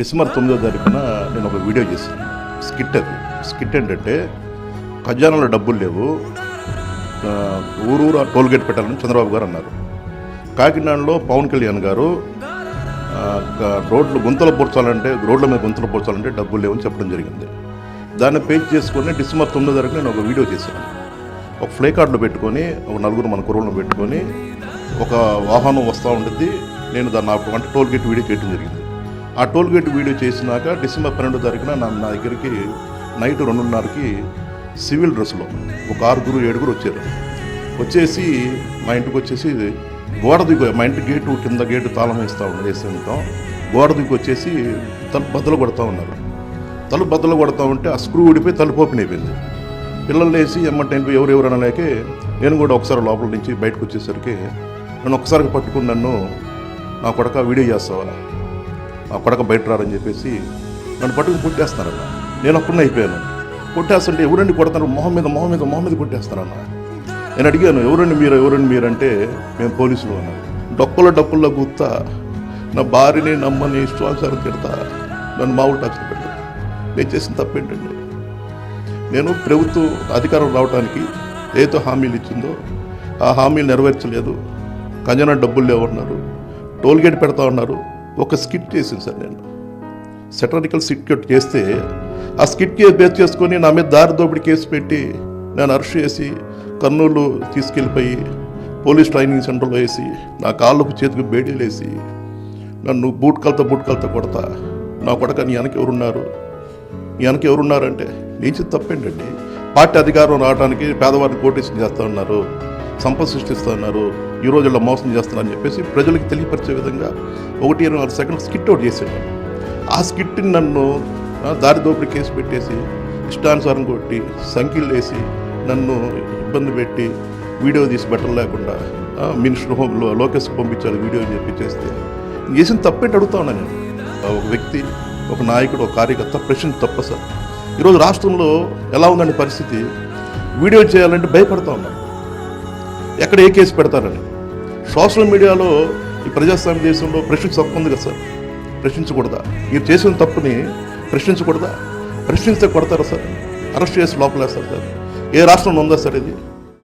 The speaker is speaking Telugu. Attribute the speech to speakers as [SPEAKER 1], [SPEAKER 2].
[SPEAKER 1] డిసెంబర్ 9వ తారీఖున నేను ఒక వీడియో చేశాను. స్కిట్ అది. స్కిట్ ఏంటంటే ఖజానాలో డబ్బులు లేవు, ఊరూరు టోల్గేట్ పెట్టాలని చంద్రబాబు గారు అన్నారు. కాకినాడలో పవన్ కళ్యాణ్ గారు రోడ్ల మీద గుంతలు పూడ్చాలంటే డబ్బులు లేవని చెప్పడం జరిగింది. దాన్ని పేజ్ చేసుకొని డిసెంబర్ 9వ తారీఖున నేను ఒక వీడియో చేశాను. ఒక ఫ్లై కార్డులో పెట్టుకొని ఒక నలుగురు మన కుర్రలను పెట్టుకొని ఒక వాహనం వస్తూ ఉంటుంది. నేను దాన్ని అంటే టోల్ గేట్ వీడియో చేయడం జరిగింది. ఆ టోల్ గేట్ వీడియో చేసినాక డిసెంబర్ 12వ తారీఖున నా దగ్గరికి నైట్ 2:30కి సివిల్ డ్రెస్లో ఒక 6-7 వచ్చారు. వచ్చేసి మా ఇంటికి వచ్చేసి గోడ దిగు, మా ఇంటి కింద గేటు తాళం వేసి ఉంటాం. గోడ దిగు వచ్చేసి తలుపు బద్దలు కొడతా ఉన్నారు. తలుపు బద్దలు కొడతా ఉంటే ఆ స్క్రూ ఊడిపోయి తలుపు ఓపెన్ అయిపోయింది. పిల్లలు వేసి ఎమ్మంటే ఎవరెవరు అనలేకే నేను కూడా ఒకసారి లోపల నుంచి బయటకు వచ్చేసరికి నన్ను ఒకసారి పట్టుకుని నన్ను నా కొడక వీడియో చేస్తావా, నా కొడక బయట రారని చెప్పేసి నన్ను పట్టుకుని కొట్టేస్తారన్న. నేను అప్పుడే అయిపోయాను. కొట్టేస్తుంటే ఎవరండి కొడతారు, మొహం మీద కొట్టేస్తారన్న. నేను అడిగాను, ఎవరండి మీరంటే మేము పోలీసులు అన్నారు. డప్పుల్లో గుత్తా నా భార్యని నమ్మని ఇష్టానుసారం తిడతా నన్ను మామూలు టార్చర్ పెట్టారు. నేను చేసిన తప్పేంటండి? నేను ప్రభుత్వం అధికారం రావడానికి ఏదో హామీలు ఇచ్చిందో ఆ హామీలు నెరవేర్చలేదు. ఖజానా డబ్బులు లేవన్నారు, టోల్గేట్ పెడతా ఉన్నారు. ఒక స్కిట్ చేసింది సార్. నేను సెటరికల్ స్కిట్ చేస్తే ఆ స్కిట్ బేస్ చేసుకొని నా మీద దారి దోపిడీ కేసు పెట్టి నేను అరెస్ట్ చేసి కర్నూలు తీసుకెళ్ళిపోయి పోలీస్ ట్రైనింగ్ సెంటర్లో వేసి నా కాళ్ళకు చేతికి బేడీలు వేసి నన్ను బూట్ కలత కొడతా. నా కొడక నీ వెనక ఎవరున్నారంటే నేను తప్పేంటండి? పార్టీ అధికారం రావడానికి పేదవారిని కోటేషన్ చేస్తూ ఉన్నారు, సంపద సృష్టిస్తూ ఉన్నారు, ఈ రోజుల్లో మోసం చేస్తున్నారని చెప్పేసి ప్రజలకు తెలియపరిచే విధంగా 1-2 సెకండ్ స్కిట్ అవుట్ చేశాను. ఆ స్కిట్ని నన్ను దారి దోపిడీ కేసు పెట్టేసి ఇష్టానుసారం కొట్టి సంఖ్యలు వేసి నన్ను ఇబ్బంది పెట్టి వీడియో తీసి బట్టలు లేకుండా మినిస్టర్ హోమ్లో లోకేష్కి పంపించాలి వీడియో అని చెప్పి చేస్తే చేసిన తప్పేంటి అడుగుతా ఉన్నాను నేను. ఒక వ్యక్తి, ఒక నాయకుడు, ఒక కార్యకర్త ప్రశ్న తప్ప సార్. ఈరోజు రాష్ట్రంలో ఎలా ఉందండి పరిస్థితి? వీడియో చేయాలంటే భయపడతా ఉన్నారు, ఎక్కడ ఏ కేసు పెడతారని. సోషల్ మీడియాలో ఈ ప్రజాస్వామ్య దేశంలో ప్రశ్నించ తప్పు ఉంది కదా సార్. ప్రశ్నించకూడదా? మీరు చేసిన తప్పుని ప్రశ్నించకూడదా? ప్రశ్నిస్తే కొడతారా సార్? అరెస్ట్ చేసి లోపలేస్తారు సార్. ఏ రాష్ట్రంలో ఉందా సార్ ఇది?